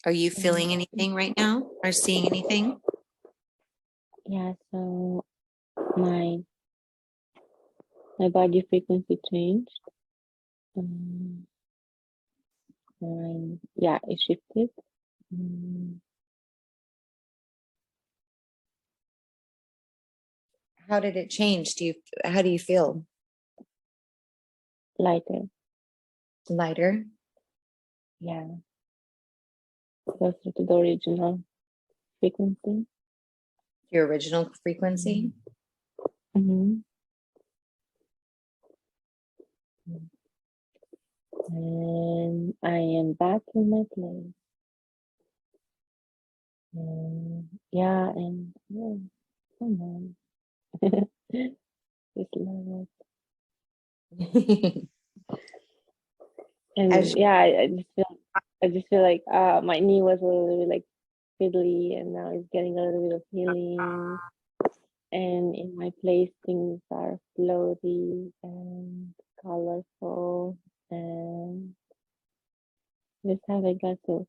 Are you feeling anything right now or seeing anything? Yeah, so my body frequency changed. And yeah, it shifted. How did it change? How do you feel? Lighter. Lighter? Yeah. Closer to the original frequency. Your original frequency? Mm-hmm. And I am back in my place. And yeah, and oh, come on. Just love it. And yeah, I just feel like my knee was a little bit like fiddly, and now it's getting a little bit of healing. And in my place, things are floaty and colorful, and just have I got to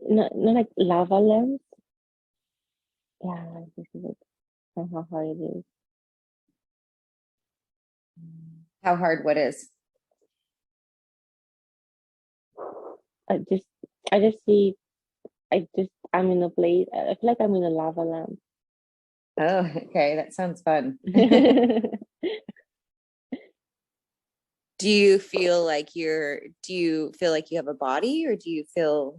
not like lava lamps. Yeah, this is like somehow how it is. How hard? What is? I just see. I'm in a place. I feel like I'm in a lava lamp. Oh, okay. That sounds fun. Do you feel like you have a body, or how do you feel?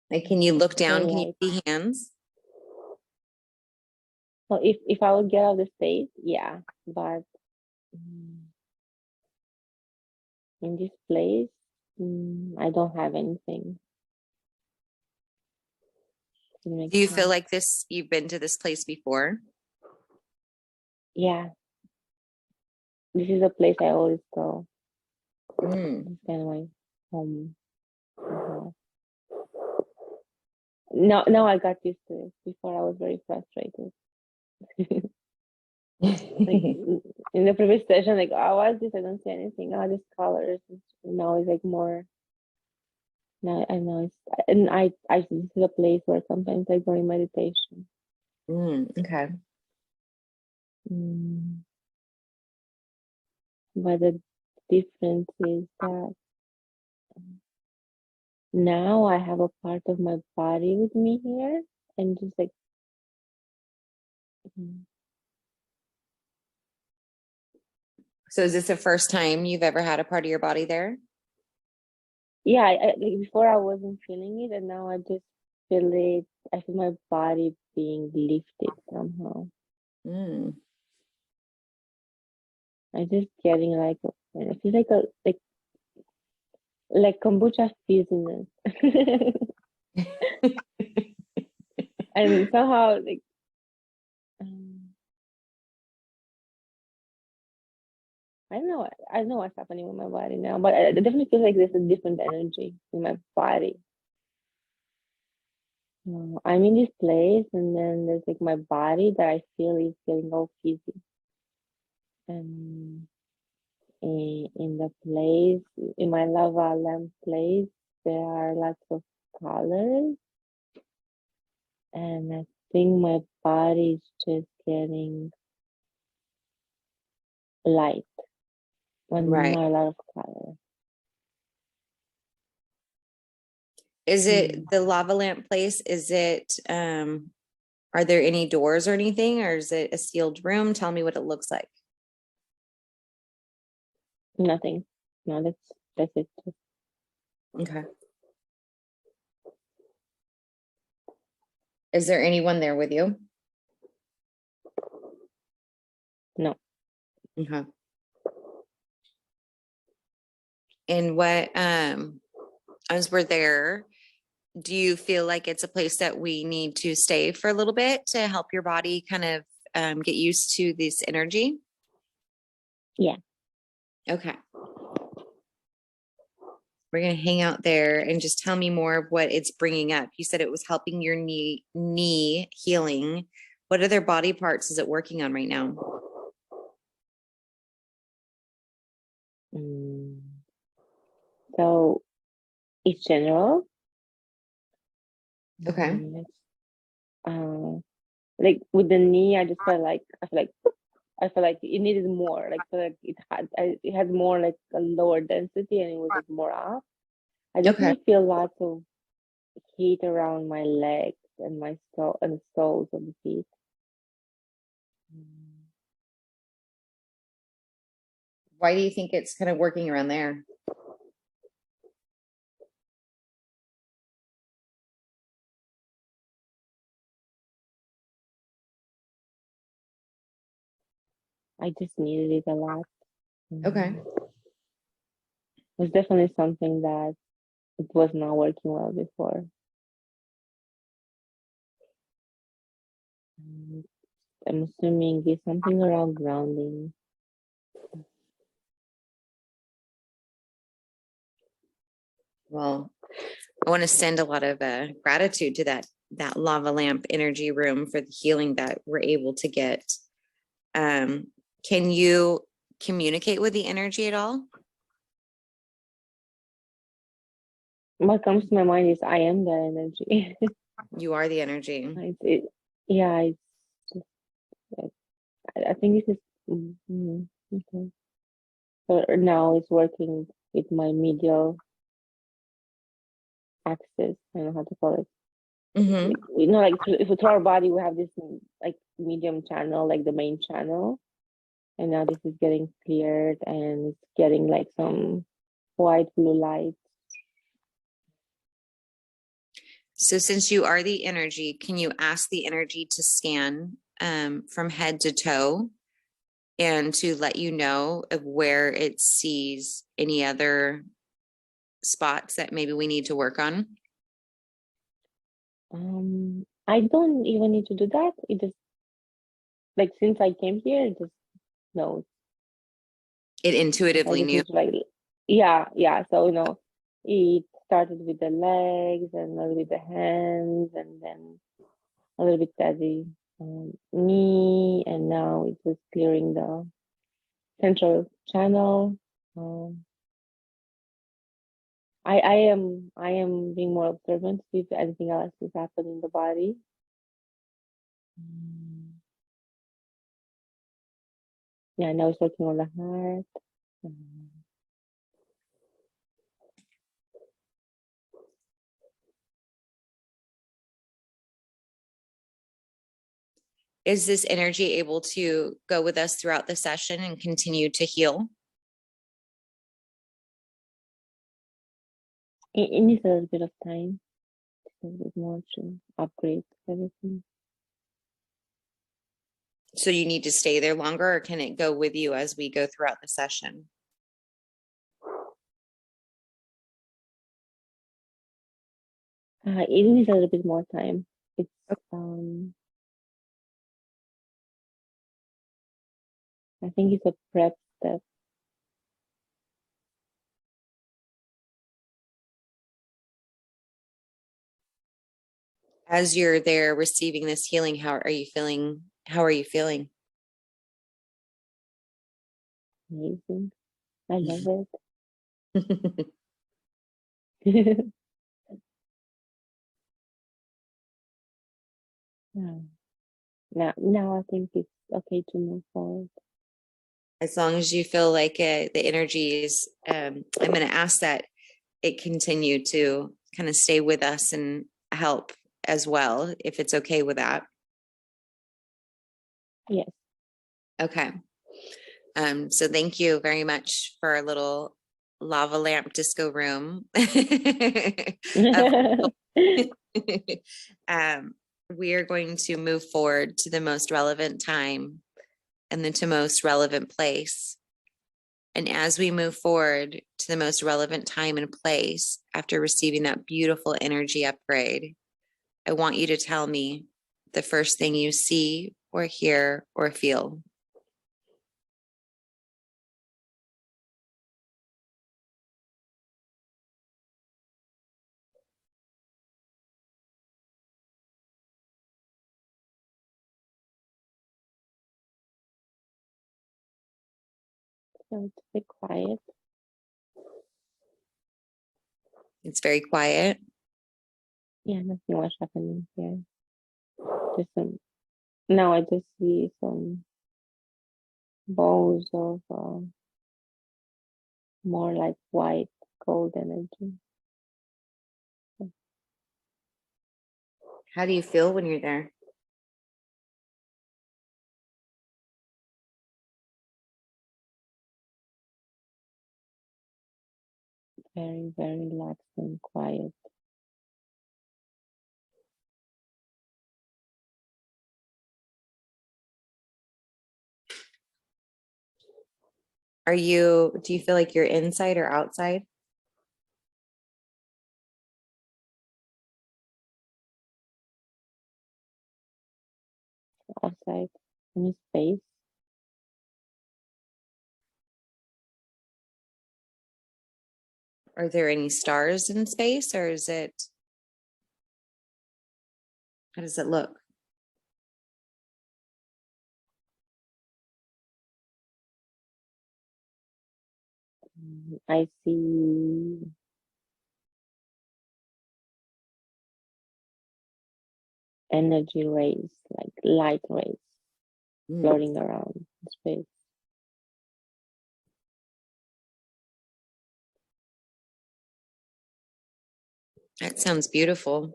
Like, can you look down? Can you see hands? So if I would get out of the state, yeah, but in this place, I don't have anything. Do you feel like you've been to this place before? Yeah. This is a place I always go. Mm. It's kind of my home. Now I got used to it. Before I was very frustrated. Like in the previous session, like, oh, what's this? I don't see anything. Oh, these colors. Now it's like more. Now I know it's, and this is a place where sometimes I go in meditation. Okay. But the difference is that now I have a part of my body with me here, and just like. So is this the first time you've ever had a part of your body there? Yeah, like before I wasn't feeling it, and now I just feel it. I feel my body being lifted somehow. I just getting like, I feel like like kombucha fizziness. And somehow like I know what's happening with my body now, but I definitely feel like there's a different energy in my body. I'm in this place, and then there's like my body that I feel is getting all fizzy. And in the place, in my lava lamp place, there are lots of colors, and I think my body is just getting light when Right. not a lot of color. Is it the lava lamp place? Is it, are there any doors or anything, or is it a sealed room? Tell me what it looks like. Nothing. No, that's it. Okay. Is there anyone there with you? No. Okay. And what, as we're there, do you feel like it's a place that we need to stay for a little bit to help your body kind of get used to this energy? Yeah. Okay. We're going to hang out there and just tell me more of what it's bringing up. You said it was helping your knee healing. What other body parts is it working on right now? So it's general. Okay. Uh, like with the knee, I just felt like it needed more. Like feel like it had more like a lower density, and it was just more up. I Okay. definitely feel lots of heat around my legs and my toe and the soles of the feet. Why do you think it's kind of working around there? I just needed it a lot. Okay. It's definitely something that it was not working well before. Mm, I'm assuming it's something around grounding. Well, I want to send a lot of gratitude to that lava lamp energy room for the healing that we're able to get. Can you communicate with the energy at all? What comes to my mind is I am that energy. You are the energy. Yeah, it's just, I think this is, okay. So now it's working with my medial axis. I don't know how to call it. Mm-hmm. Like through our body, we have this like medium channel, like the main channel. And now this is getting cleared and it's getting like some white blue light. So since you are the energy, can you ask the energy to scan from head to toe and to let you know of where it sees any other spots that maybe we need to work on? I don't even need to do that. It just like since I came here, it just knows. It I intuitively just knew. need to like, yeah. So it started with the legs and a little bit the hands, and then a little bit at the knee, and now it's just clearing the central channel. Um, I am being more observant to see if anything else is happening in the body. Mm. Yeah, now it's working on the heart. Um, Is this energy able to go with us throughout the session and continue to heal? it needs a little bit of time, a little bit more to upgrade everything. So you need to stay there longer, or can it go with you as we go throughout the session? It needs a little bit more time. It's um, I think it's a prep step. As you're there receiving this healing, how are you feeling? How are you feeling? Amazing. I love As it. Yeah. Now I think it's okay to move forward. long as you feel like the energy is, I'm going to ask that it continue to kind of stay with us and help as well, if it's okay with that. Yes. Okay. So thank you very much for our little lava lamp disco room. Of- um, we are going to move forward to the most relevant time and then to most relevant place. And as we move forward to the most relevant time and place after receiving that beautiful energy upgrade, I want you to tell me the first thing you see or hear or feel. So to be quiet. It's very quiet. Yeah, nothing much happening here. Just some. Now I just see some balls of more like white gold energy. How do you feel when you're there? Very, very relaxed and quiet. Do you feel like you're inside or outside? Outside in space. Are there any stars in space, or how does it look? I see energy rays, like light rays, floating around in space. That sounds beautiful.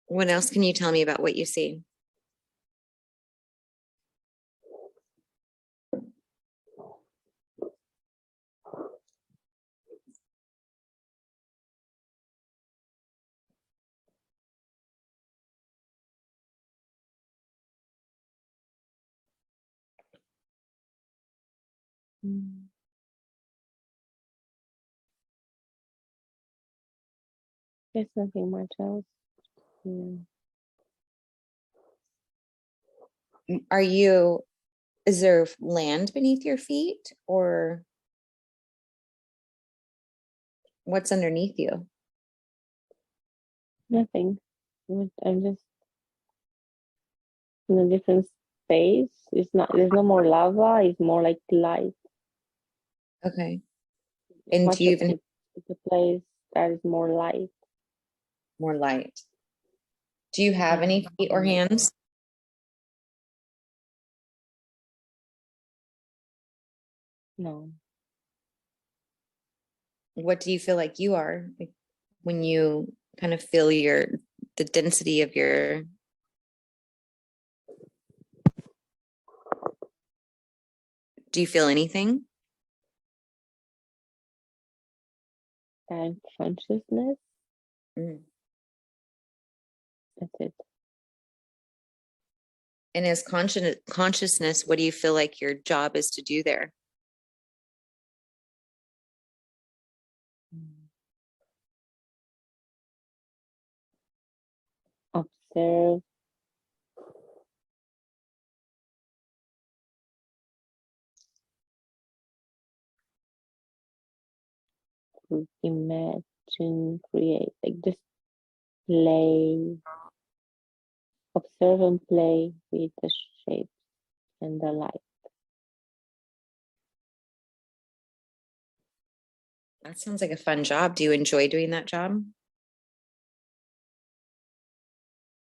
What else can you tell me about what you see? There's nothing much else. Yeah. Is there land beneath your feet, or what's underneath you? Nothing. I'm just in a different space. There's no more lava, it's more like light. Okay. And do you even It's a place that is more light. more light? Do you have Yeah. any feet or hands? No. What do you feel like you are, like, when you kind of feel the density of your? Do you feel anything? And consciousness, Mm. that's it. And as consciousness, what do you feel like your job is to do there? Observe, to imagine, create, like just play, observe and play with the shapes and the light. That sounds like a fun job. Do you enjoy doing that job?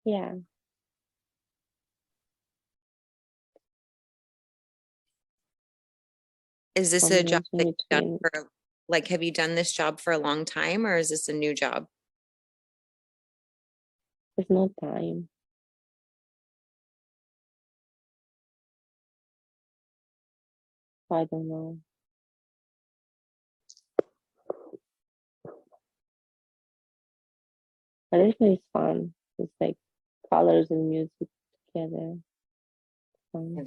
Yeah. Is this a job Combination that you've done between, for, like, have you done this job for a long time, or is this a new job? there's no time. I don't know. But it's fun. It's like colors and music together. Fun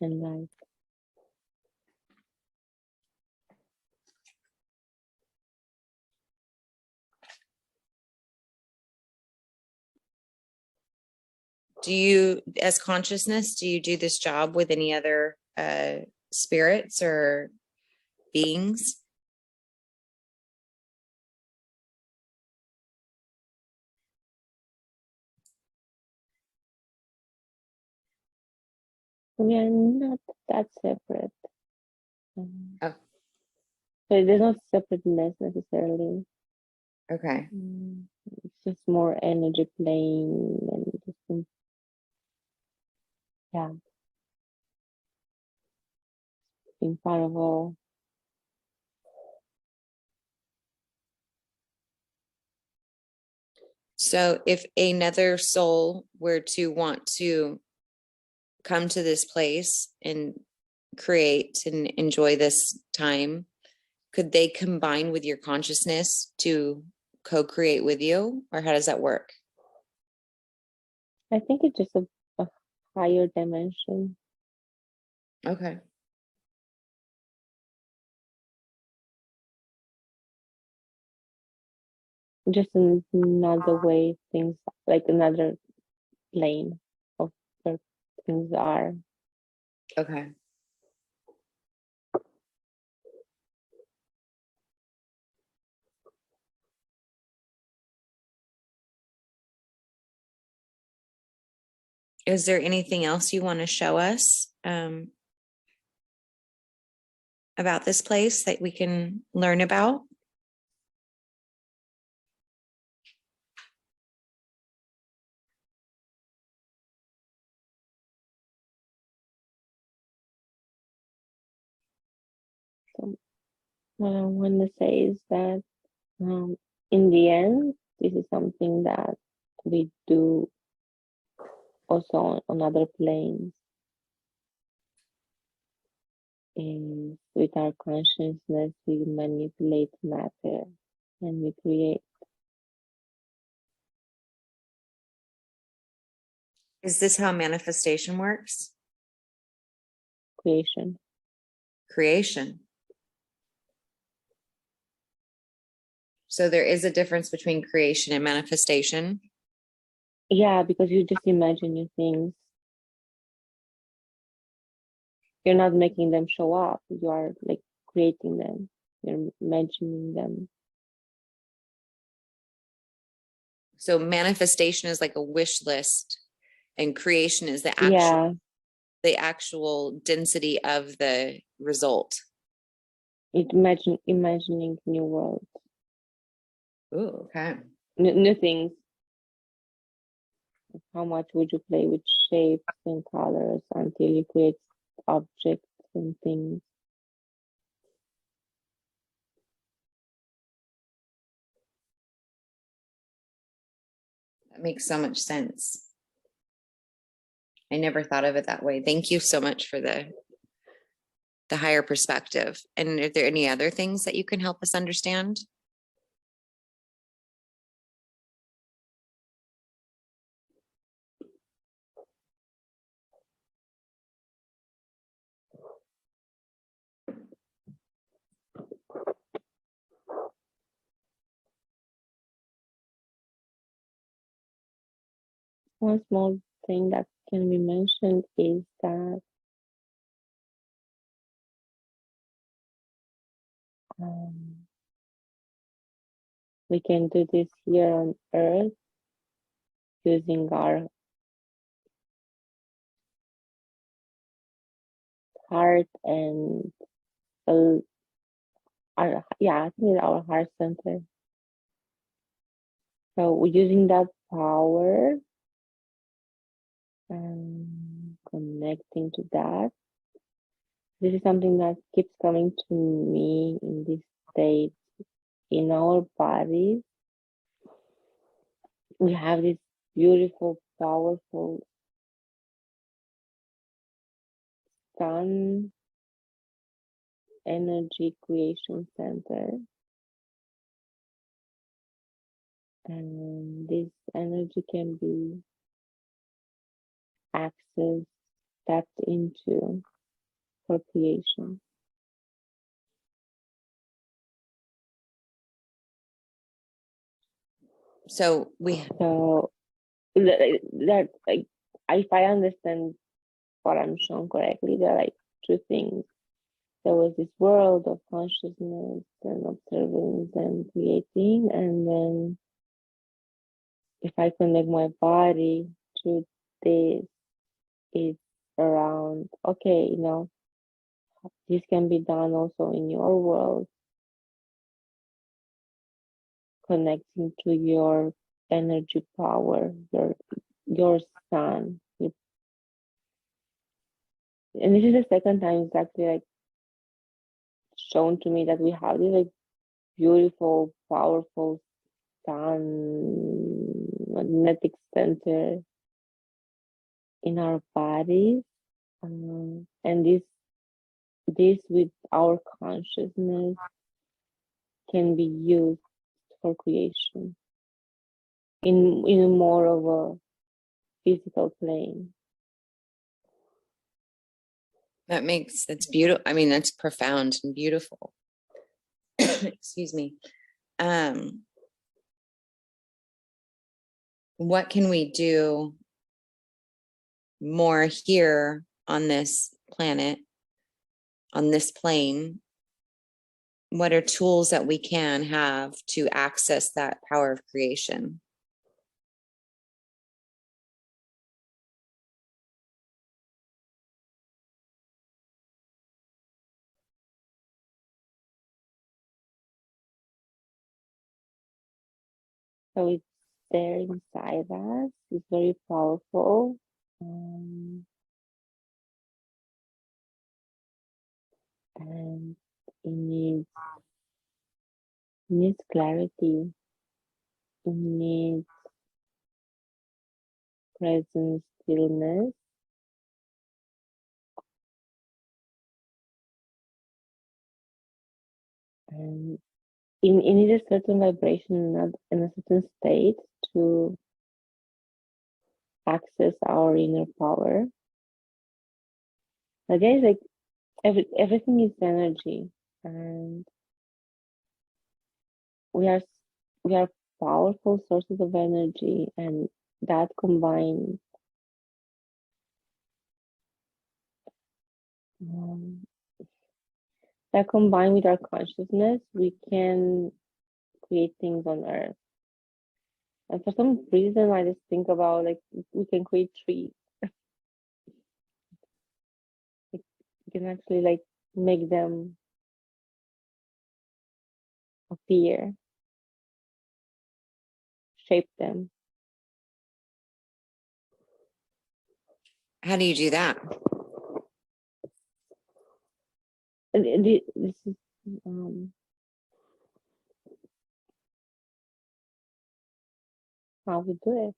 and light. As consciousness, do you do this job with any other spirits or beings? we are not that separate. Oh, So there's not separateness necessarily. okay. It's just more energy playing and just, yeah, being part of all. So if another soul were to want to come to this place and create and enjoy this time, could they combine with your consciousness to co-create with you, or how does that work? I think it's just a higher dimension. Okay. Just another way things, like another plane of where things are. Okay. Is there anything else you want to show us about this place that we can learn about? So what I want to say is that in the end, this is something that we do also on other planes. And with our consciousness, we manipulate matter and we create. Is this how manifestation works? Creation. Creation. So there is a difference between creation and manifestation. Yeah, because you just imagine new things. You're not making them show up. You are like creating them. You're imagining them. So manifestation is like a wish list, and creation is the actual density of the result. Imagining new worlds. Ooh, okay. New things. How much would you play with shapes and colors until you create objects and things? That makes so much sense. I never thought of it that way. Thank you so much for the higher perspective. And are there any other things that you can help us understand? One small thing that can be mentioned is that we can do this here on Earth using our heart and I think it's our heart center. So we're using that power and connecting to that. This is something that keeps coming to me in this state. In our bodies, we have this beautiful, powerful sun energy creation center. And this energy can be accessed, tapped into for creation. So that like, if I understand what I'm shown correctly, there are like two things. There was this world of consciousness and observance and creating, and then if I connect my body to this, it's around, okay, this can be done also in your world, connecting to your energy power, your sun. And this is the second time it's actually like shown to me that we have this like beautiful, powerful sun magnetic center in our bodies, and this with our consciousness can be used for creation in a more of a physical plane. That's beautiful. I mean, that's profound and beautiful. Excuse me. What can we do more here on this planet, on this plane? What are tools that we can have to access that power of creation? So it's there inside us. It's very powerful. And it needs clarity. It needs presence, stillness. And it needs a certain vibration and a certain state to access our inner power. But there's like everything is energy, and we are powerful sources of energy, and that combined with our consciousness, we can create things on earth. And for some reason, I just think about like we can create trees. We can actually like make them appear, shape them. How do you do that? And this is how we do it.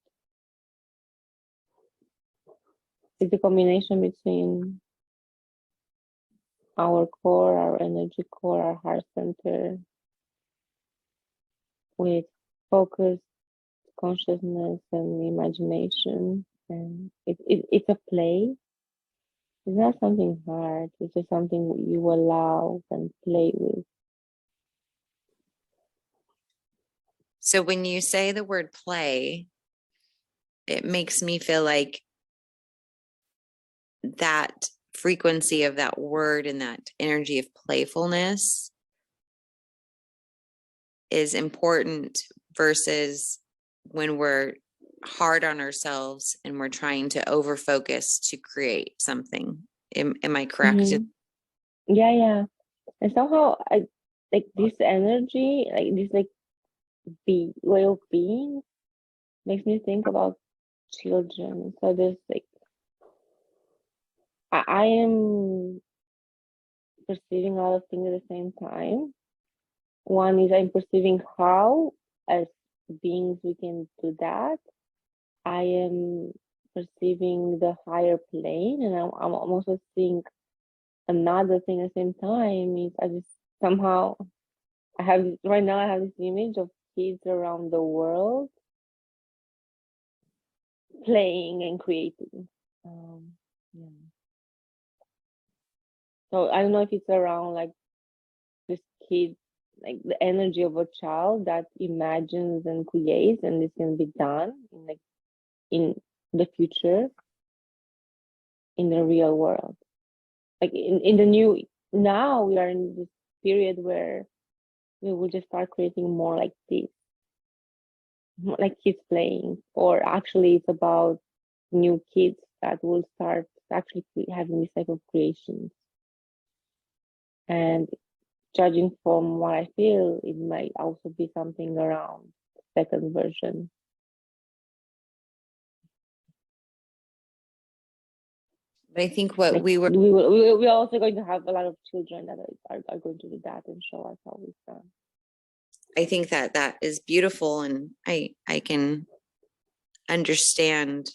It's a combination between our core, our energy core, our heart center, with focus, consciousness, and imagination. And it's a play. It's not something hard. It's just something you allow and play with. So when you say the word play, it makes me feel like that frequency of that word and that energy of playfulness is important versus when we're hard on ourselves and we're trying to over focus to create something. Am I correct? Mm-hmm. Yeah. And somehow I like this energy, like this like way of being makes me think about children. So there's like I am perceiving a lot of things at the same time. One is I'm perceiving how, as beings, we can do that. I am perceiving the higher plane, and I'm also seeing another thing at the same time. Is I just somehow I have right now I have this image of kids around the world playing and creating. Yeah. So I don't know if it's around like this kid, like the energy of a child that imagines and creates, and this can be done in the future, in the real world. Like in the new, now we are in this period where we will just start creating more like this, like kids playing, or actually it's about new kids that will start actually having these type of creations. And judging from what I feel, it might also be something around the second version. But I think what Like we're also going to have a lot of children that are going to do that and show us how we've done. I think that is beautiful, and I can understand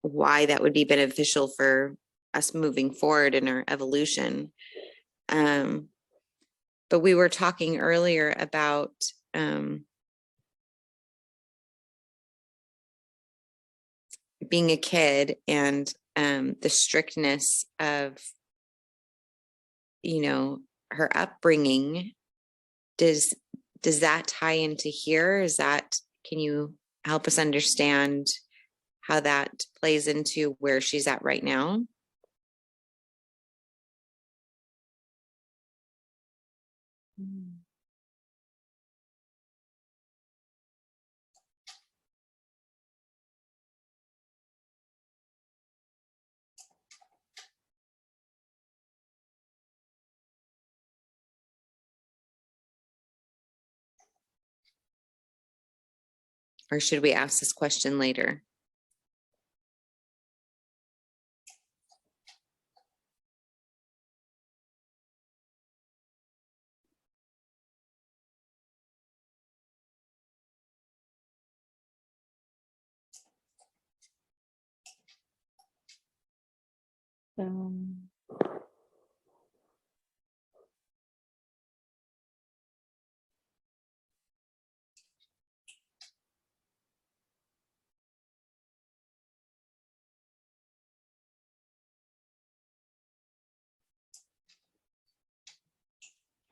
why that would be beneficial for us moving forward in our evolution. But we were talking earlier about being a kid and the strictness of, her upbringing. Does that tie into here? Can you help us understand how that plays into where she's at right now? Or should we ask this question later? Um,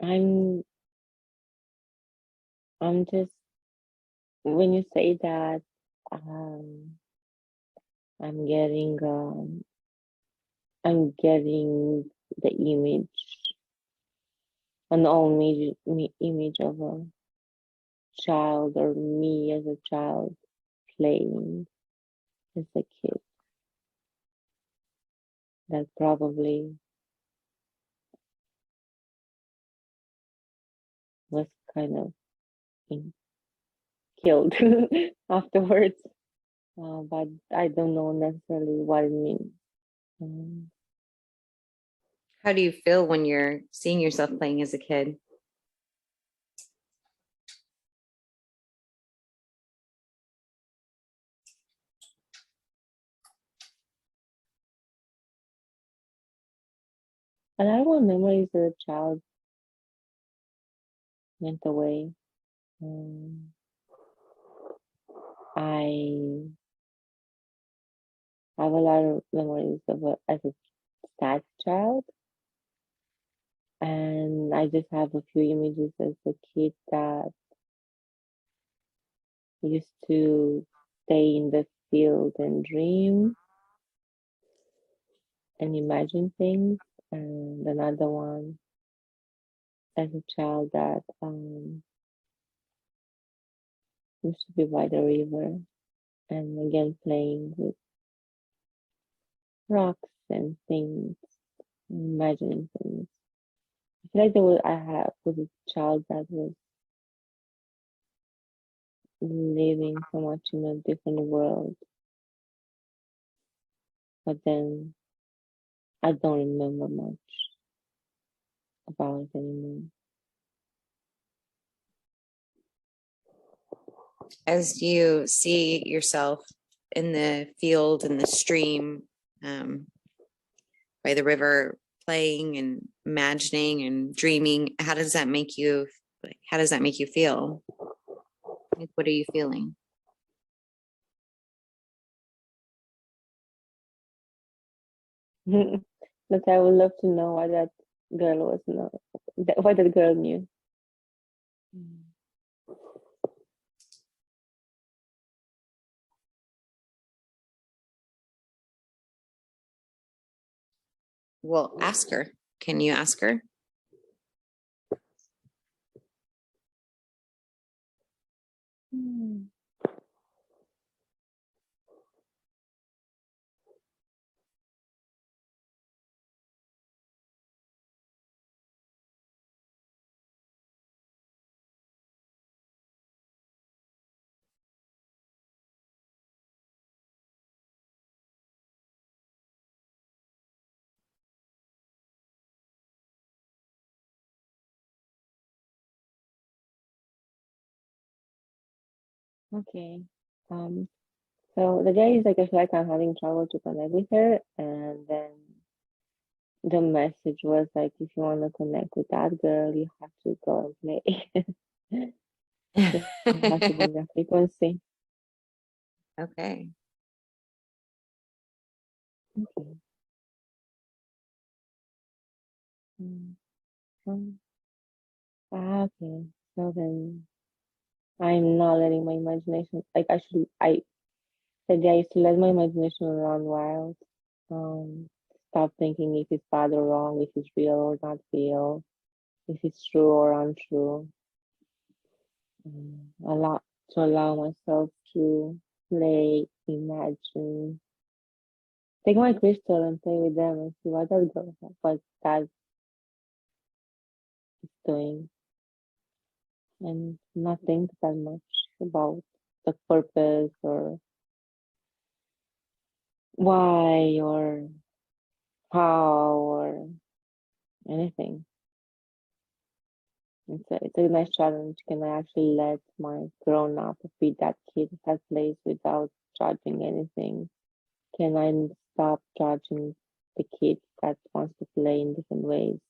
I'm just, when you say that, I'm getting the image, an own image of a child, or me as a child playing as a kid. That probably was kind of killed afterwards, but I don't know necessarily what it means. How do you feel when you're seeing yourself playing as a kid? A lot of my memories as a child went away. I have a lot of memories as a sad child, and I just have a few images as a kid that used to stay in the field and dream and imagine things, and another one as a child that used to be by the river, and again playing with rocks and things, imagining things. I feel like was a child that was living so much in a different world, but then I don't remember much about it anymore. As you see yourself in the field, in the stream, by the river, playing and imagining and dreaming, how does that make you feel? Like, what are you feeling? But I would love to know why that girl was not, why that girl knew. Well, ask her. Can you ask her? Okay. So the guy is like, I feel like I'm having trouble to connect with her, and then the message was like, if you want to connect with that girl, you have to go and play. You have to bring a frequency. Okay. Okay. Mm, okay. So then I'm not letting my imagination, like actually, I said I used to let my imagination run wild. Um, Stop thinking if it's bad or wrong, if it's real or not real, if it's true or untrue. Allow myself to play, imagine, take my crystal and play with them and see what that is doing, and not think that much about the purpose or why or how or anything. It's a nice challenge. Can I actually let my grown up be that kid that plays without judging anything? Can I stop judging the kid that wants to play in different ways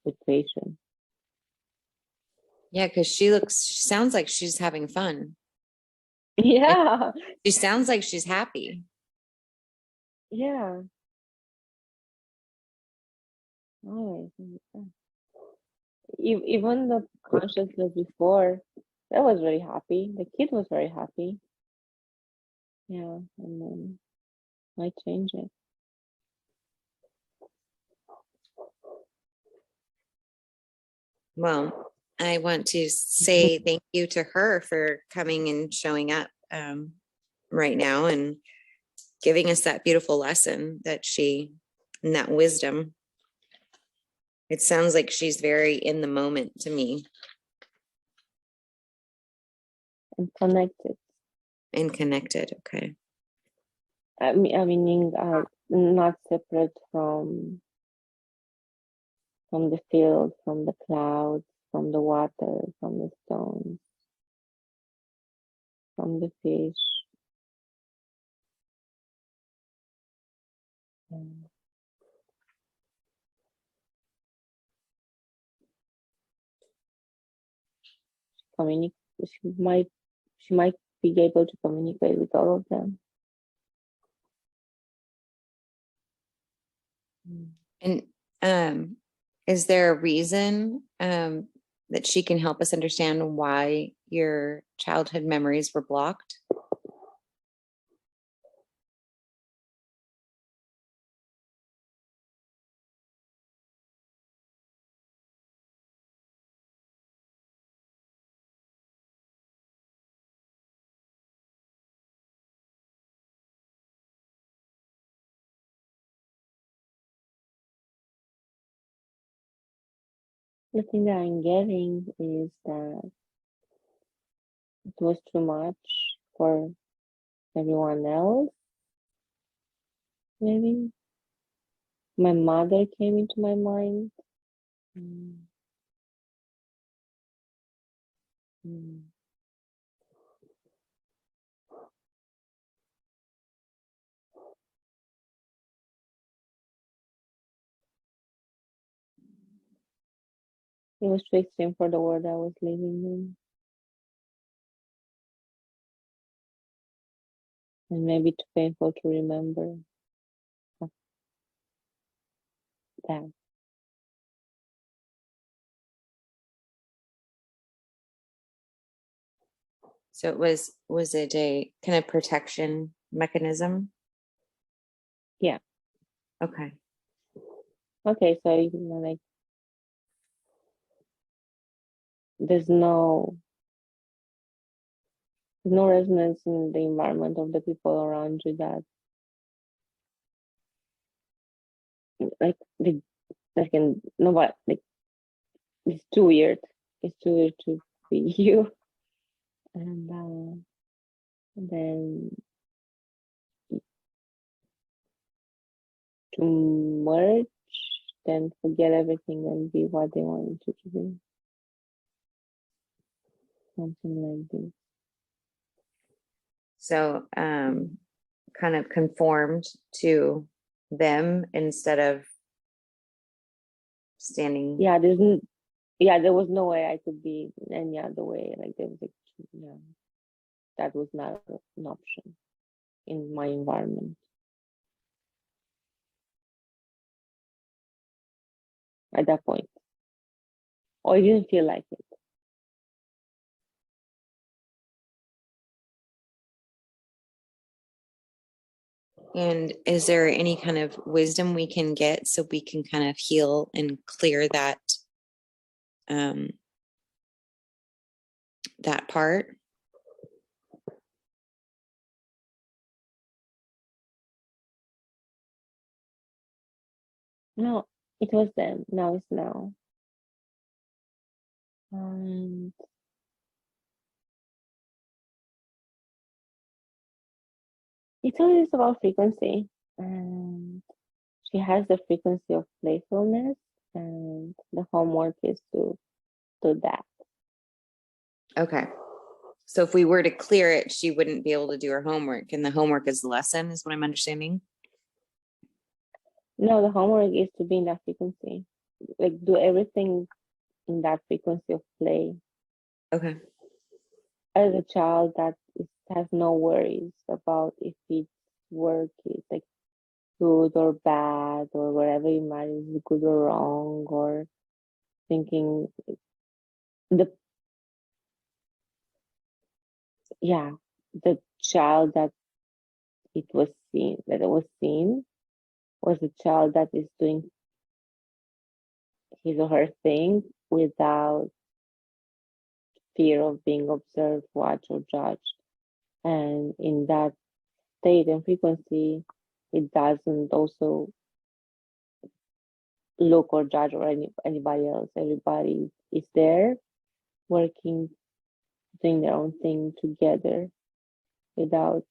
with patience? Yeah, because she sounds like she's having fun. And Yeah, she sounds like she's happy. yeah. Always. Even the consciousness before, that was very happy. The kid was very happy. Yeah, and then I change it. Well, I want to say thank you to her for coming and showing up right now and giving us that beautiful lesson and that wisdom. It sounds like she's very in the moment to me And connected. and connected. Okay. Meaning not separate from the field, from the clouds, from the water, from the stones, from the fish. And communicate. She might she might be able to communicate with all of them. And is there a reason that she can help us understand why your childhood memories were blocked? The thing that I'm getting is that it was too much for everyone else. Maybe my mother came into my mind. Mm. Mm. It was too extreme for the world I was living in, and maybe too painful to remember that. So was it a kind of protection mechanism? Yeah. Okay. Okay. So like, there's no resonance in the environment of the people around you that like they can nobody like it's too weird. It's too weird to be you, and then to merge, then forget everything and be what they wanted you to be. Something like this. So kind of conformed to them instead of standing. Yeah, there was no way I could be any other way. Like there was like, yeah, that was not an option in my environment at that point. Or I didn't feel like it. And is there any kind of wisdom we can get so we can kind of heal and clear that that part? No, it was then. Now it's now. And it's always about frequency. And she has the frequency of playfulness, and the homework is to do that. Okay. So if we were to clear it, she wouldn't be able to do her homework, and the homework is the lesson, is what I'm understanding. No, the homework is to be in that frequency. Like do everything in that frequency of play. Okay. As a child that has no worries about if its work is like good or bad or whatever it matters, good or wrong, or thinking the child that it was seen was a child that is doing his or her thing without fear of being observed, watched, or judged. And in that state and frequency, it doesn't also look or judge or anybody else. Everybody is there working, doing their own thing together without.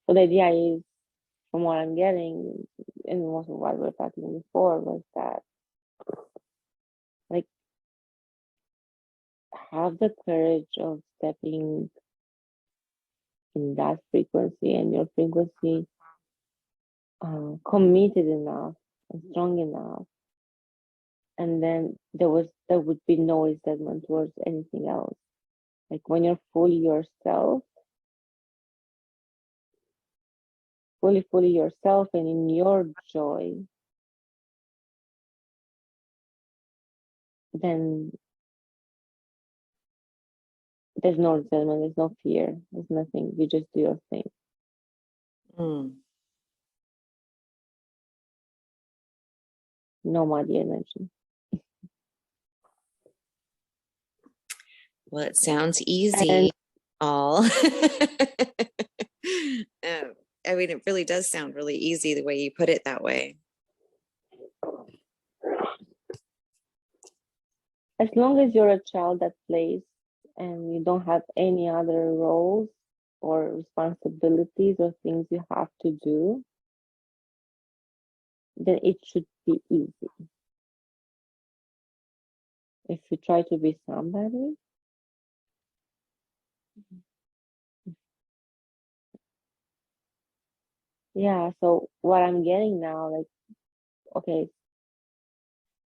So the idea is, from what I'm getting, and most of what we were talking before, was that like have the courage of stepping in that frequency, and your frequency committed enough and strong enough, and then there would be no resentment towards anything else. Like when you're fully yourself, fully yourself, and in your joy, then there's no resentment, there's no fear, there's nothing. You just do your thing. No muddy energy. Well, it sounds easy. All. I mean, it really does sound really easy the way you put it that way. As long as you're a child that plays and you don't have any other roles or responsibilities or things you have to do, then it should be easy. If you try to be somebody, yeah, so what I'm getting now, like, okay,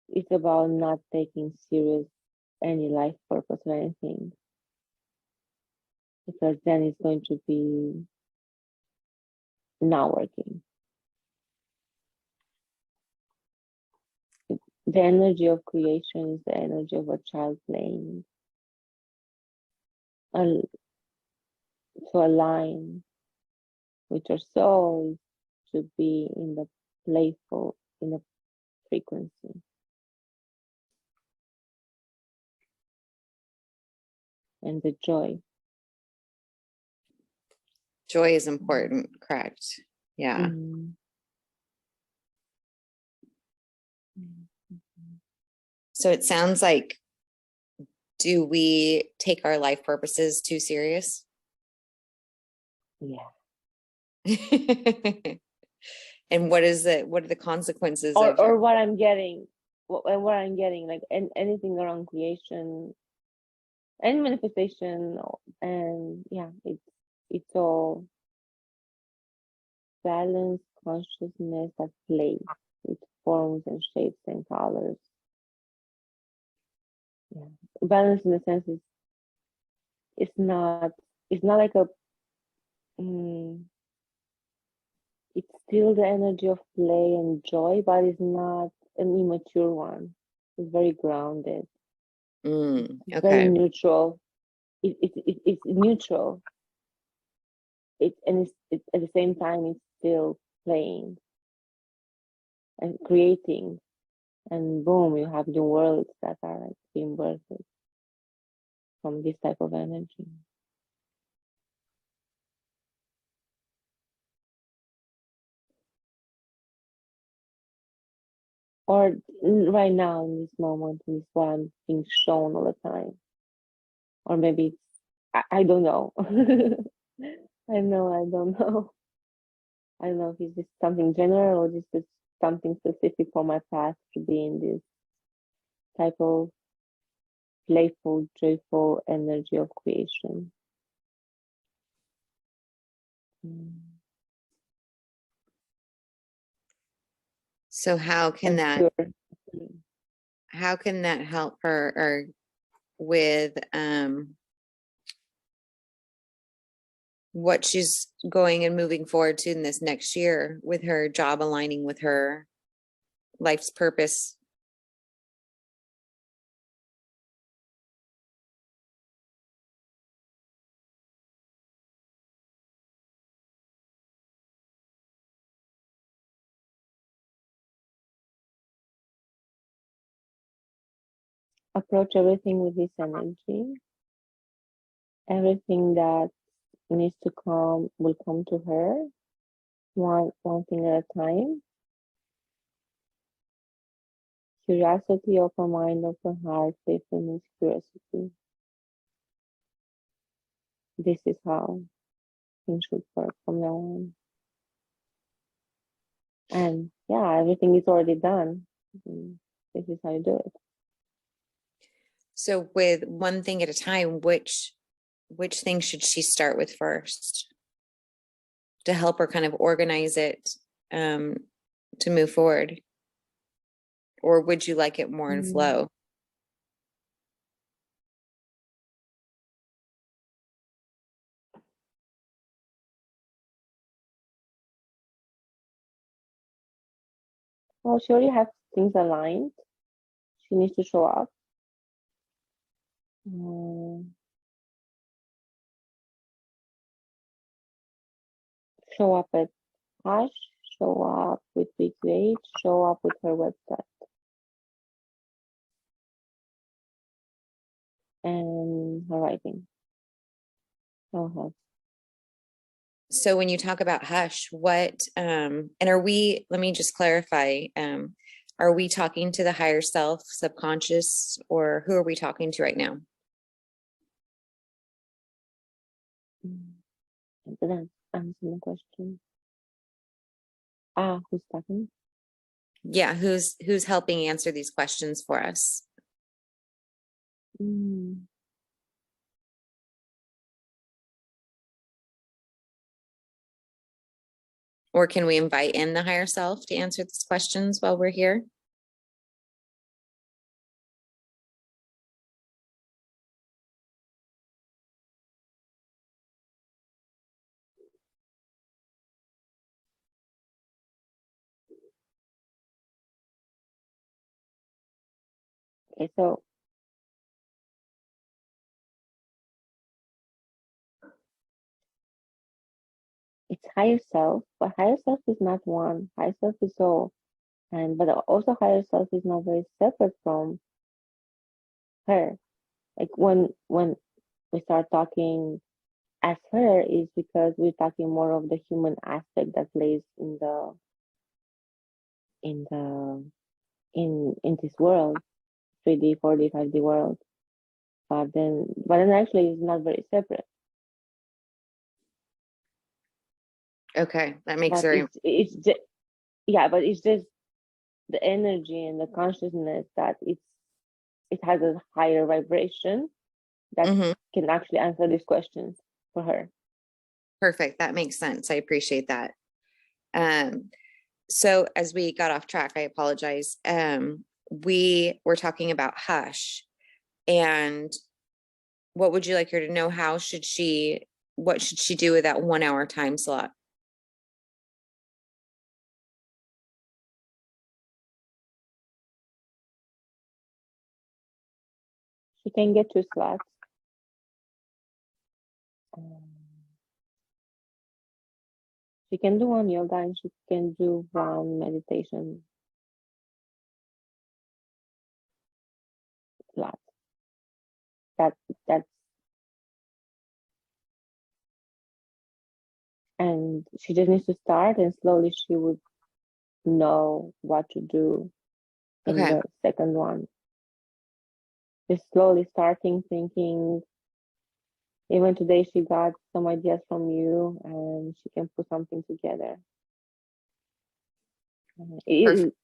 it's about not taking serious any life purpose or anything, because then it's going to be not working. The energy of creation is the energy of a child playing. To align with your soul, to be in the playful, in the frequency. And the joy. Joy is important, correct? Yeah. So it sounds like, do we take our life purposes too serious? Yeah. And what are the consequences or what I'm getting, like anything around creation, and manifestation, and yeah, it's all balanced consciousness that plays with forms and shapes and colors. Yeah, balance in the sense is it's not like a it's still the energy of play and joy, but it's not an immature one. It's very grounded. It's very Okay. neutral. It's neutral. It's at the same time it's still playing and creating, and boom, you have new worlds that are like being birthed from this type of energy. Or right now in this moment, in this one being shown all the time, or maybe it's, I don't know. I know, I don't know. I don't know if it's just something general or just something specific for my path to be in this type of playful, joyful energy of creation. So how can that help her or with what she's going and moving forward to in this next year with her job aligning with her life's purpose? Approach everything with this energy. Everything that needs to come will come to her, one thing at a time. Curiosity, open mind, open heart, faithfulness, curiosity. This is how things should work from now on. And yeah, everything is already done. This is how you do it. So with one thing at a time, which thing should she start with first to help her kind of organize it to move forward? Or would you like it more in flow? Well, she already has things aligned. She needs to show up. Show up at Hash, show up with BQH, show up with her website. And her writing. So when you talk about Hush, what and are we, let me just clarify, are we talking to the higher self, subconscious, or who are we talking to right now? I didn't answer the question. Who's talking? Yeah, who's helping answer these questions for us? Or can we invite in the higher self to answer these questions while we're here? Okay, so it's higher self, but higher self is not one. Higher self is all. But also higher self is not very separate from her. Like when we start talking as her is because we're talking more of the human aspect that plays in this world, 3D, 4D, 5D world. But then actually it's not very separate. Okay, that makes But it's just, yeah, but it's just the energy and the consciousness that it has a higher vibration that Mhm. can actually answer these questions for her. Perfect. That makes sense. I appreciate that. So as we got off track, I apologize. We were talking about Hush, and what would you like her to know? What should she do with that 1 hour time slot? She can get 2 slots. She can do one yoga and she can do one meditation slot. That's and she just needs to start, and slowly she would know what to do in Okay. the second one. Just slowly starting thinking. Even today she got some ideas from you and she can put something together. It's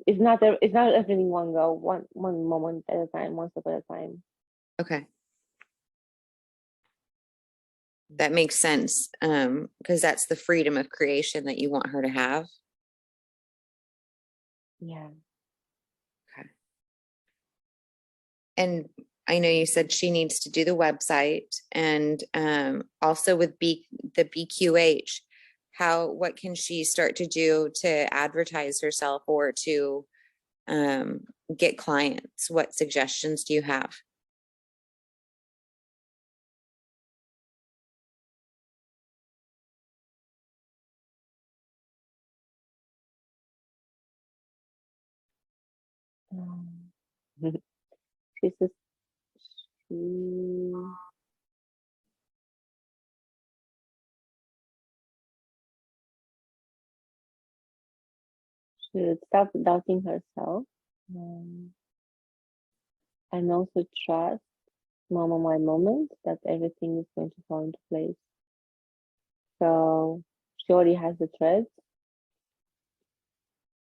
not everything one go, one moment at a time, one step at a time. Okay. That makes sense. Because that's the freedom of creation that you want her to have. Yeah. Okay. And I know you said she needs to do the website, and also with the BQH, what can she start to do to advertise herself or to get clients? What suggestions do you have? She says she should stop doubting herself, and also trust moment by moment that everything is going to fall into place. So she already has the threads,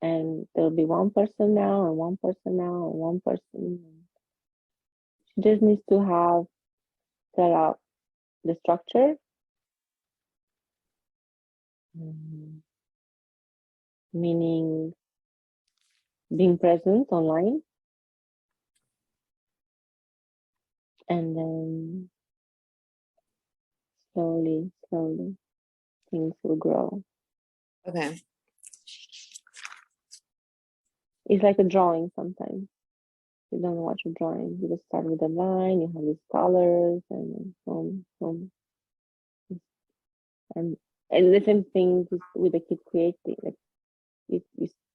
and there'll be one person now and one person now and one person. She just needs to have set up the structure, meaning being present online, and then slowly things will grow. Okay. It's like a drawing sometimes. You don't know what you're drawing. You just start with a line, you have these colors, and and the same thing with the kid creating. Like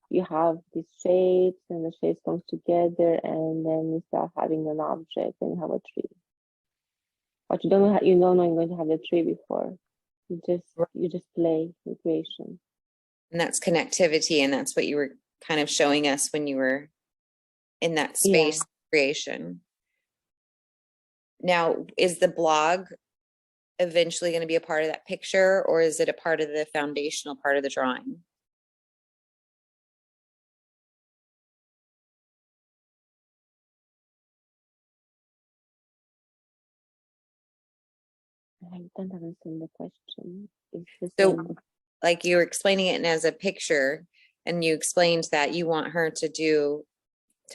you have these shapes, and the shapes comes together, and then you start having an object, and you have a tree. But you don't know you're going to have the tree before. You just play with creation. And that's connectivity, and that's what you were kind of showing us when you were in that space creation. Now, is the blog eventually going to be a part of that picture, or is it a part of the foundational part of the drawing? I don't understand the question. So, like you were explaining it as a picture, and you explained that you want her to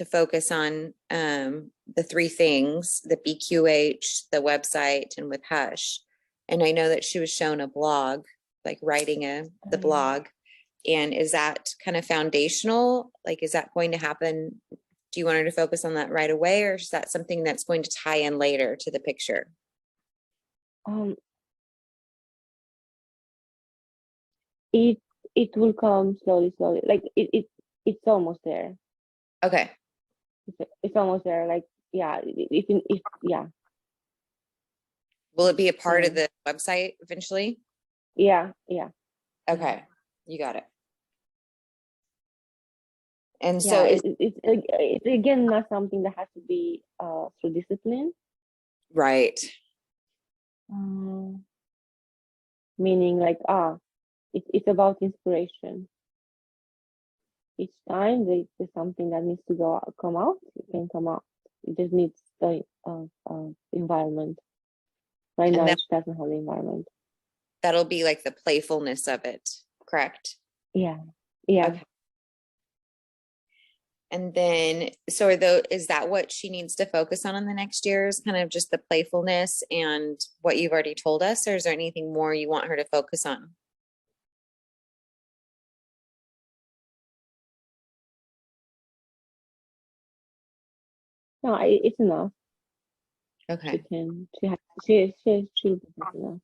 focus on the three things: the BQH, the website, and with Hush. And I know that she was shown a blog, like writing the blog. And is that kind of foundational? Like, is that going to happen? Do you want her to focus on that right away, or is that something that's going to tie in later to the picture? It will come slowly. Like it's almost there. Okay. It's almost there. Like if yeah. Will it be a part of the website eventually? Yeah. Okay, you got it. And Yeah, so it's again not something that has to be through discipline. right. Meaning like it's about inspiration. Each time there's something that needs to come out, it can come out. It just needs the environment. Right now, And she doesn't have the environment. that'll be like the playfulness of it, correct? Yeah, yeah. Okay. And then, so is that what she needs to focus on in the next years? Kind of just the playfulness and what you've already told us, or is there anything more you want her to focus on? No, it's enough. She Okay. can. She'll be good enough.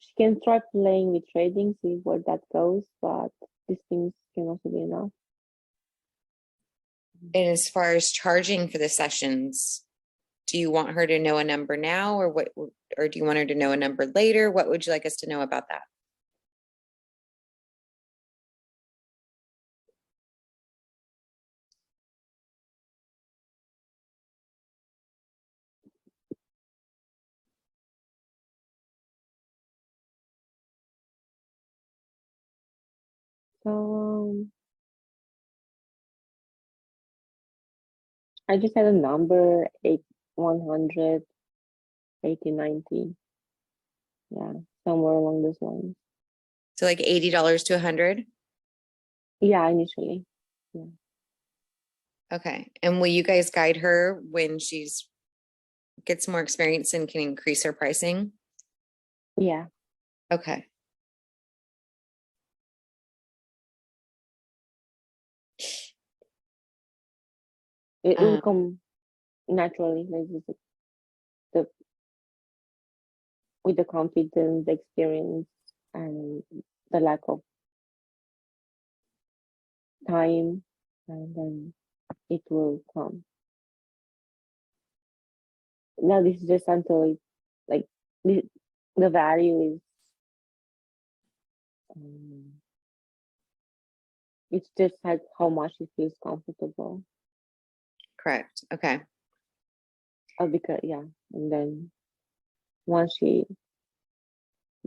She can try playing with trading, see where that goes, but these things can also be enough. And as far as charging for the sessions, do you want her to know a number now, or what, or do you want her to know a number later? What would you like us to know about that? So I just had a number 100, 80, 90. Yeah, somewhere along those lines. So like $80 to 100? Yeah, initially. Yeah. Okay. And will you guys guide her when she's gets more experience and can increase her pricing? Yeah. Okay. It will come naturally, like the with the confidence, the experience, and the lack of time, and then it will come. Now this is just until it, like the value is it's just like how much she feels comfortable. Correct. Okay. Because yeah, and then once she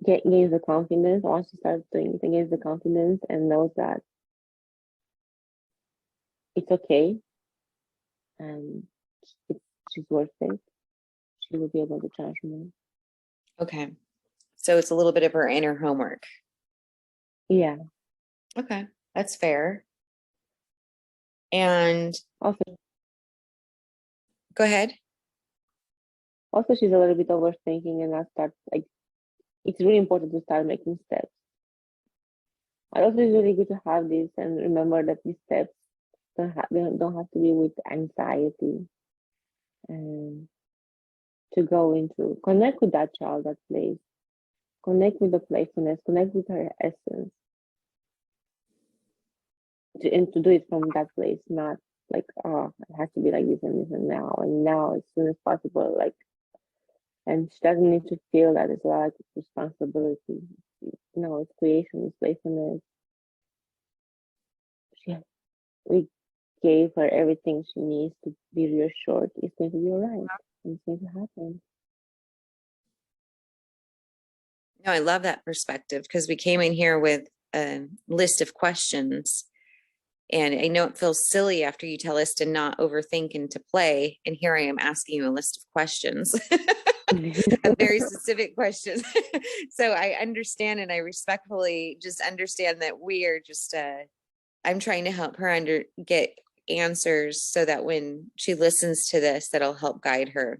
gains the confidence, once she starts doing it, gains the confidence and knows that it's okay and she's worth it, she will be able to charge more. Okay. So it's a little bit of her inner homework. Yeah. Okay. That's fair. And Also, go ahead. also she's a little bit overthinking, and I start like it's really important to start making steps. But also it's really good to have this and remember that these steps don't have to be with anxiety, and to go into connect with that child that plays, connect with the playfulness, connect with her essence, and to do it from that place, not like, oh, it has to be like this and now as soon as possible, like, and she doesn't need to feel that it's a lot of responsibility. No, it's creation, it's playfulness. We gave her everything she needs to be reassured it's going to be all right, and it's going to happen. No, I love that perspective because we came in here with a list of questions. And I know it feels silly after you tell us to not overthink and to play. And here I am asking you a list of questions, a very specific questions. So I understand, and I respectfully just understand that we are just, I'm trying to help her get answers so that when she listens to this, that'll help guide her.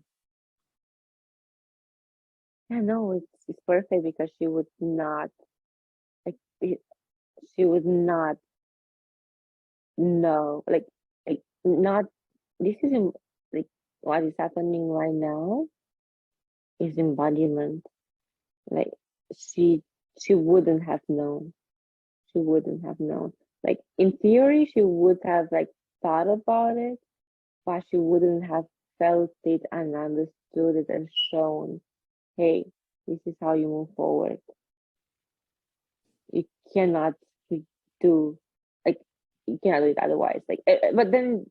Yeah, no, it's perfect because she would not, like, she would not know, like not, this isn't, like, what is happening right now is embodiment. Like, she she wouldn't have known. She wouldn't have known. Like, in theory, she would have, like, thought about it, but she wouldn't have felt it and understood it and shown, hey, this is how you move forward. You cannot do, like, you cannot do it otherwise. Like, but then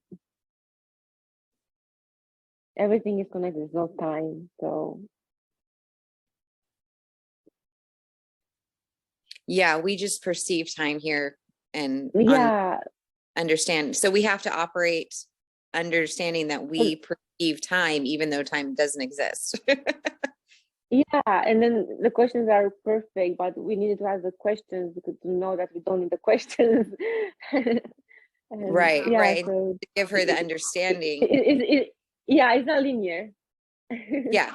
everything is connected. There's no time, so Yeah, we just perceive time here and yeah, understand. So we have to operate understanding that we perceive time even though time doesn't exist. Yeah, and then the questions are perfect, but we needed to ask the questions because to know that we don't need the questions. And Right, yeah, right. so To give her the understanding. yeah, it's not linear. Yeah.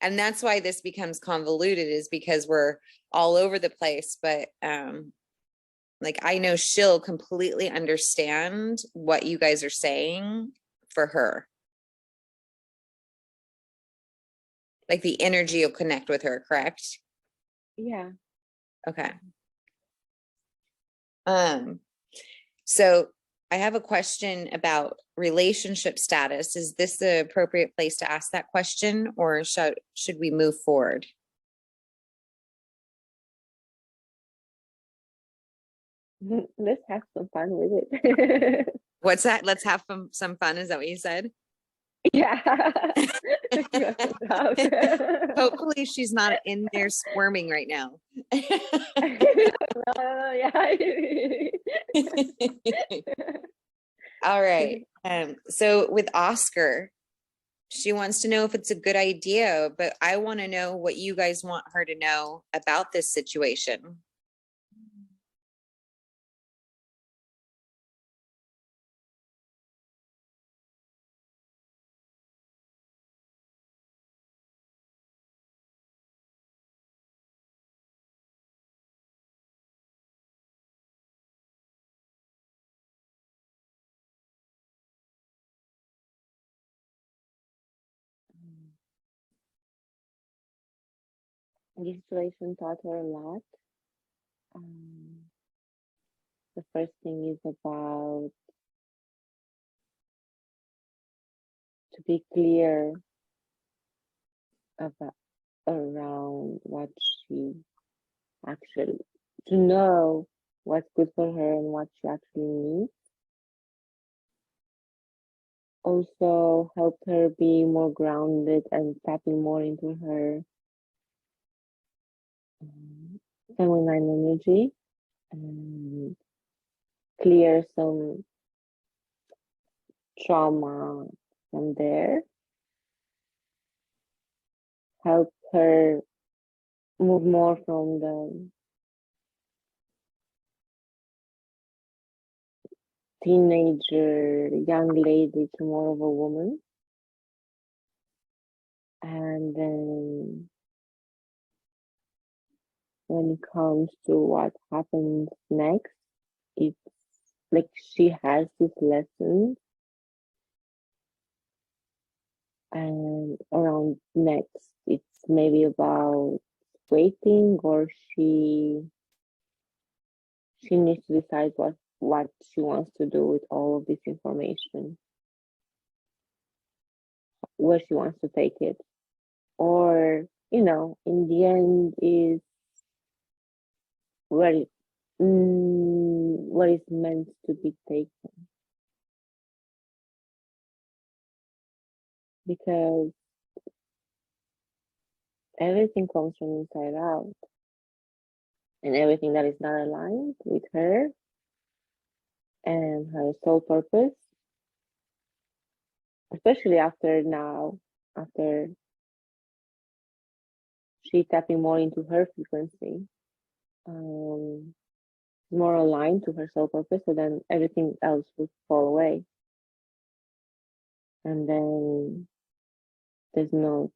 And that's why this becomes convoluted, is because we're all over the place. But like, I know she'll completely understand what you guys are saying for her. Like the energy will connect with her, correct? Yeah. Okay. So I have a question about relationship status. Is this the appropriate place to ask that question, or should we move forward? Let's have some fun with it. What's that? Let's have some fun. Is that what you said? Yeah. Let's see what comes out. Hopefully she's not in there squirming right now. Yeah. All right. So with Oscar, she wants to know if it's a good idea, but I want to know what you guys want her to know about this situation. This situation taught her a lot. The first thing is about to be clear about around what she actually, to know what's good for her and what she actually needs. Also helped her be more grounded and tapping more into her feminine energy and clear some trauma from there. Help her move more from the teenager, young lady to more of a woman. And then when it comes to what happens next, it's like she has this lesson, and around next, it's maybe about waiting, or she needs to decide what she wants to do with all of this information, where she wants to take it, or in the end is where what is meant to be taken, because everything comes from inside out, and everything that is not aligned with her and her soul purpose, especially after she tapping more into her frequency, more aligned to her soul purpose, so then everything else will fall away, and then there's no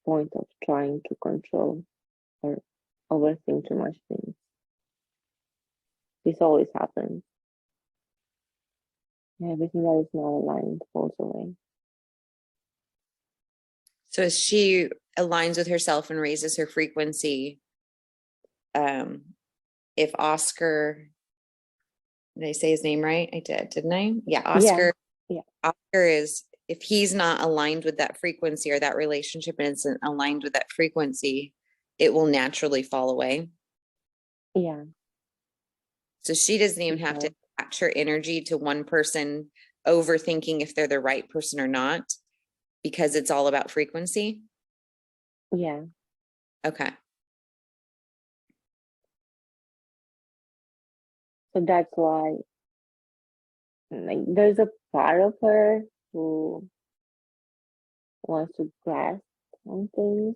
point of trying to control or overthink too much things. This always happens. Everything that is not aligned falls away. So as she aligns with herself and raises her frequency, if Oscar, did I say his name right? I did, didn't I? Yeah, Oscar. Yeah. Oscar is, if he's not aligned with that frequency or that relationship and isn't aligned with that frequency, it will naturally fall away. Yeah. So she doesn't even have to attach her energy to one person, overthinking if they're the right person or not, because it's all about frequency. Yeah. Okay. So that's why, like, there's a part of her who wants to grasp on things,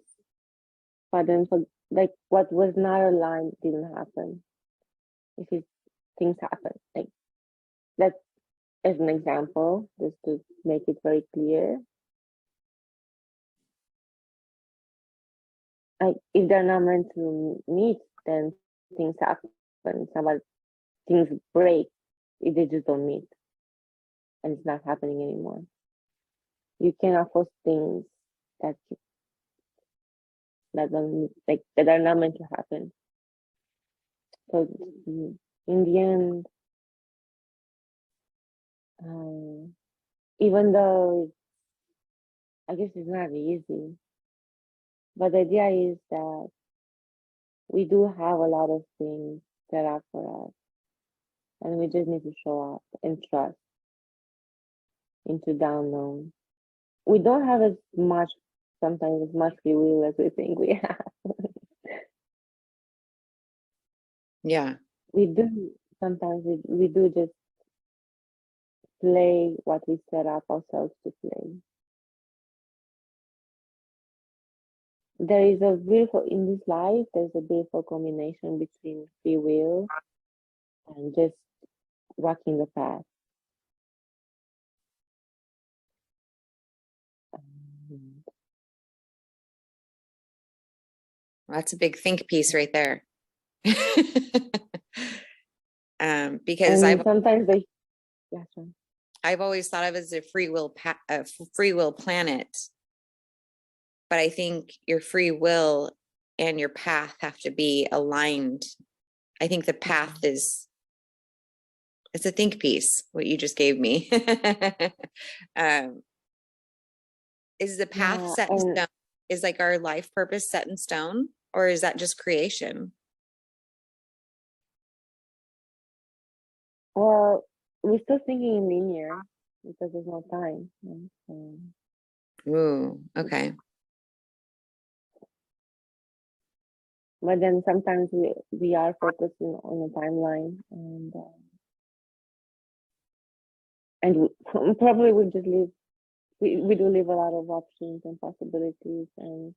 but then for like what was not aligned didn't happen. If it, things happen, like that as an example, just to make it very clear. Like if they're not meant to meet, then things happen. It's not about things break if they just don't meet, and it's not happening anymore. You cannot force things that don't like that are not meant to happen. So in the end, even though I guess it's not easy, but the idea is that we do have a lot of things set up for us, and we just need to show up and trust into the unknown. We don't have as much, sometimes as much free will as we think we have. Yeah. We do, sometimes we do just play what we set up ourselves to play. There is a beautiful, in this life, there's a beautiful combination between free will and just walking the path. That's a big think piece right there. Because and sometimes they, yeah, sorry. I've always thought of it as a free will planet, but I think your free will and your path have to be aligned. I think the path is, it's a think piece, what you just gave me. Is the path set in stone? Is like our life purpose set in stone, or is that just creation? Well, we're still thinking in linear because there's no time. Ooh, okay. But then sometimes we are focusing on the timeline, and we probably we just live. We do leave a lot of options and possibilities, and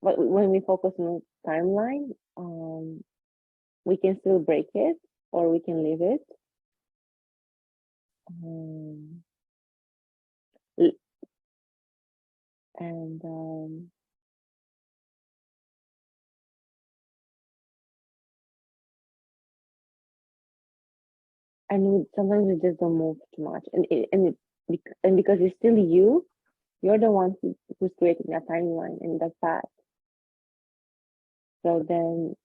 but when we focus on the timeline, we can still break it or we can leave it. And sometimes we just don't move too much, and because it's still you, you're the one who's creating that timeline and that path. So then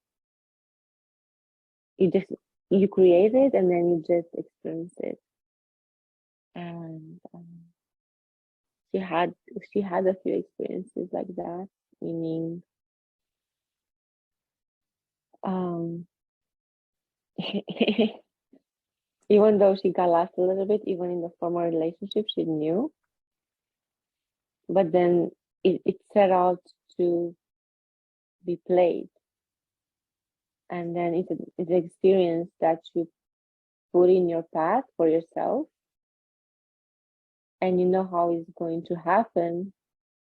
you create it and then you just experience it. And she had a few experiences like that, meaning even though she got lost a little bit, even in the former relationship, she knew. But then it set out to be played. And then it's an experience that you put in your path for yourself. And you know how it's going to happen.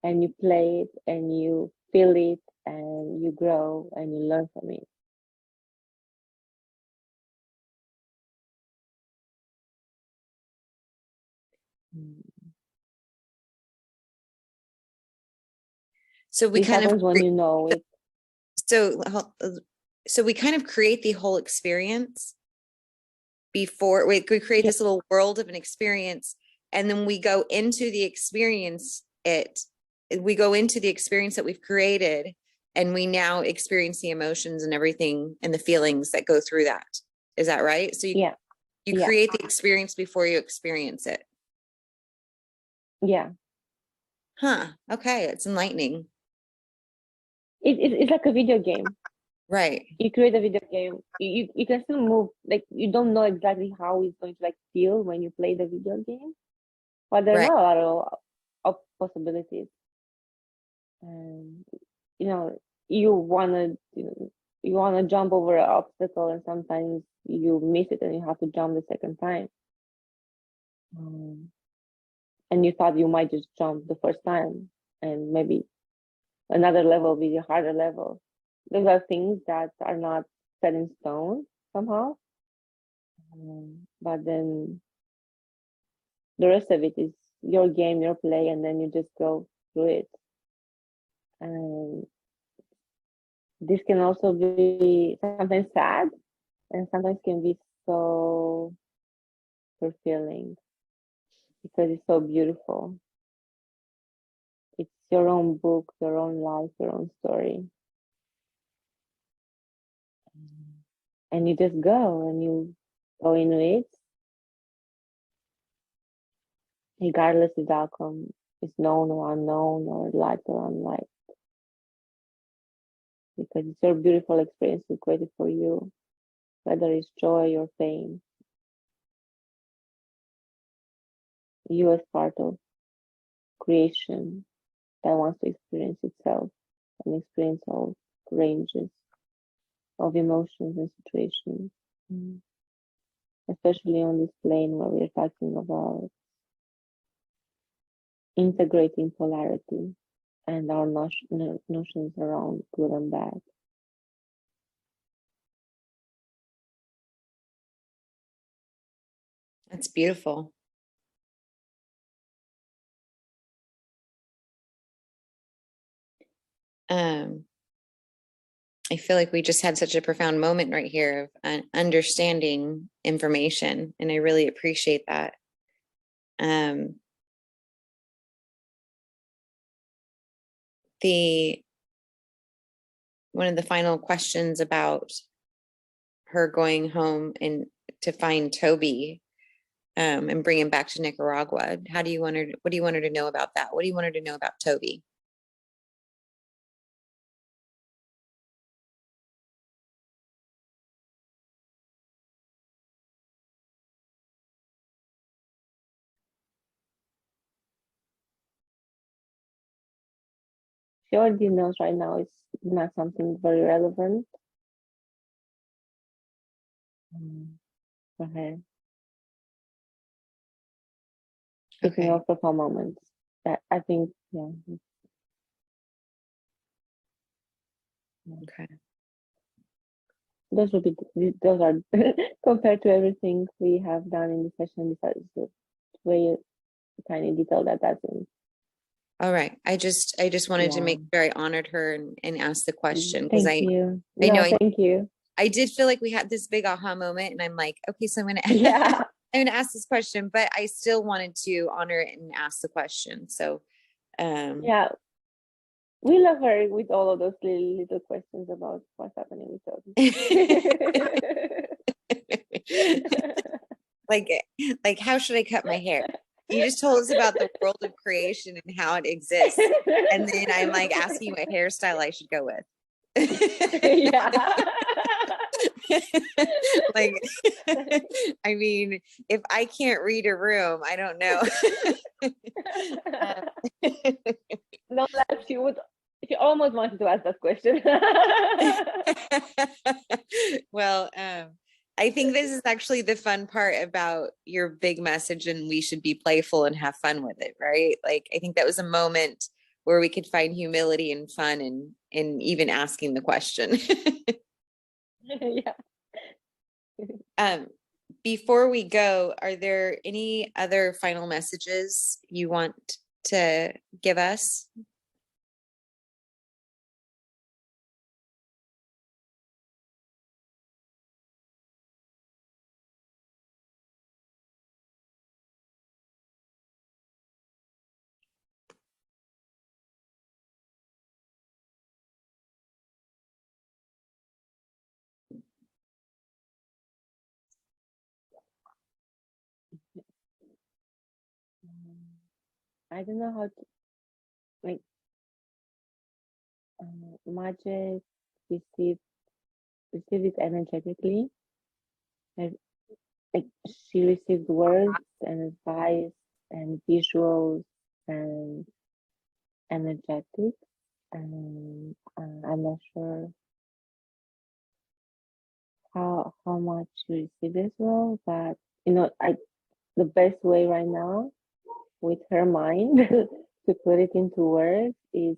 And you play it and you feel it and you grow and you learn from it. So we This kind happens of when you know it. So we kind of create the whole experience before we create this little world of an experience, and then we go into the experience we go into the experience that we've created, and we now experience the emotions and everything and the feelings that go through that. Is that right? So you create the experience before you experience it. Yeah. Huh. Okay. It's enlightening. It's like a video game. Right. You create a video game. You can still move, like you don't know exactly how it's going to like feel when you play the video game, but there are not a lot of possibilities. And you know, you want to you want to jump over an obstacle and sometimes you miss it and you have to jump the second time. And you thought you might just jump the first time and maybe another level will be a harder level. Those are things that are not set in stone somehow. But then the rest of it is your game, your play, and then you just go through it. And this can also be sometimes sad and sometimes can be so fulfilling because it's so beautiful. It's your own book, your own life, your own story. And you just go and you go into it, regardless if the outcome is known or unknown or liked or unliked. Because it's your beautiful experience you created for you, whether it's joy or pain. You as part of creation that wants to experience itself and experience all ranges of emotions and situations. Especially on this plane where we're talking about integrating polarity and our notions around good and bad. That's beautiful. I feel like we just had such a profound moment right here of understanding information, and I really appreciate that. One of the final questions about her going home and to find Toby and bring him back to Nicaragua. What do you want her to know about that? What do you want her to know about Toby? She already knows right now it's not something very relevant for her. Taking off of her moments. That I think, yeah. Okay. Those are compared to everything we have done in the session. Besides the way tiny detail that's in. All right. I just wanted to make sure I honored her and asked the question because Thank you. I know thank you. I did feel like we had this big aha moment, and I'm like, okay, so I'm gonna I'm gonna ask this question, but I still wanted to honor it and ask the question. So yeah, we love her with all of those little questions about what's happening with Toby. like how should I cut my hair? You just told us about the world of creation and how it exists, and then I'm like asking you what hairstyle I should go with. Yeah. Like, I mean, if I can't read a room, I don't know. No, she almost wanted to ask that question. Well, I think this is actually the fun part about your big message, and we should be playful and have fun with it, right? Like, I think that was a moment where we could find humility and fun in even asking the question. Yeah. Before we go, are there any other final messages you want to give us? I don't know how to like magic receive it energetically. Like she received words and advice and visuals and energetics, and I'm not sure how much you receive as well. But the best way right now with her mind to put it into words is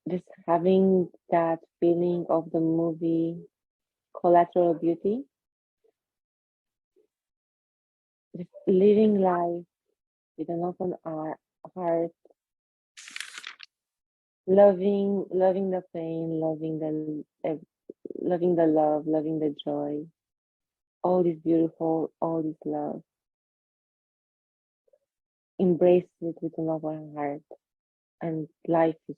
just having that feeling of the movie Collateral Beauty, just living life with an open heart, loving the pain, loving the love, loving the joy, all is beautiful, all is love. Embrace it with an open heart, and life is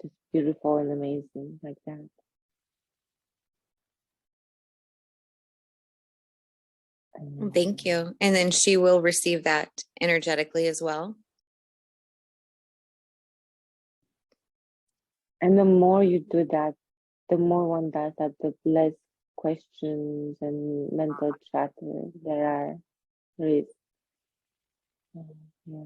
just beautiful and amazing like that. Well, thank you. And then she will receive that energetically as well. And the more you do that, the more one does that, the less questions and mental chatter there is. Yeah.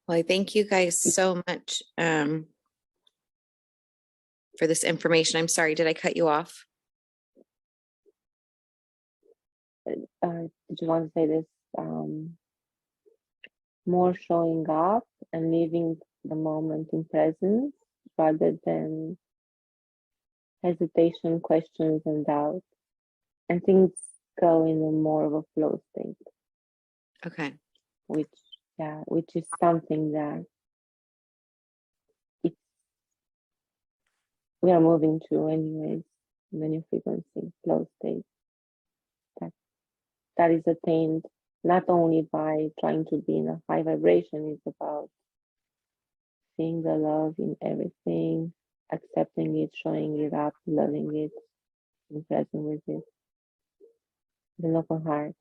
Well, I thank you guys so much for this information. I'm sorry, did I cut you off? Did you want to say this? More showing up and living the moment in presence rather than hesitation, questions, and doubt, and things go in a more of a flow state. Okay. Which is something that we are moving to anyways, the new frequency, flow state. That is attained not only by trying to be in a high vibration, it's about seeing the love in everything, accepting it, showing it up, loving it, being present with it, the open heart.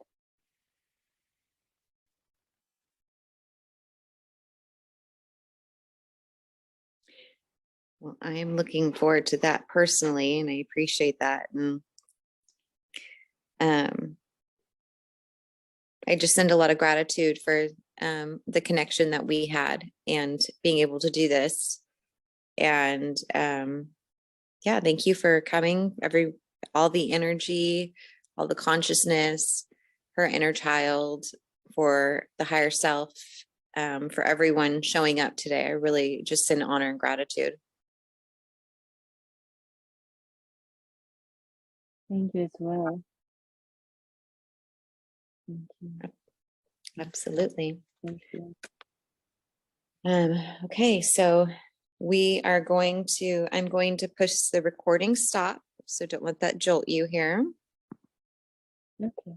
Well, I am looking forward to that personally, and I appreciate that. And I just send a lot of gratitude for the connection that we had and being able to do this. And yeah, thank you for coming. All the energy, all the consciousness, her inner child, for the higher self, for everyone showing up today. I really just send honor and gratitude. Thank you as well. Thank you. Absolutely. Thank you. Okay, so I'm going to push the recording stop. So don't let that jolt you here. Okay.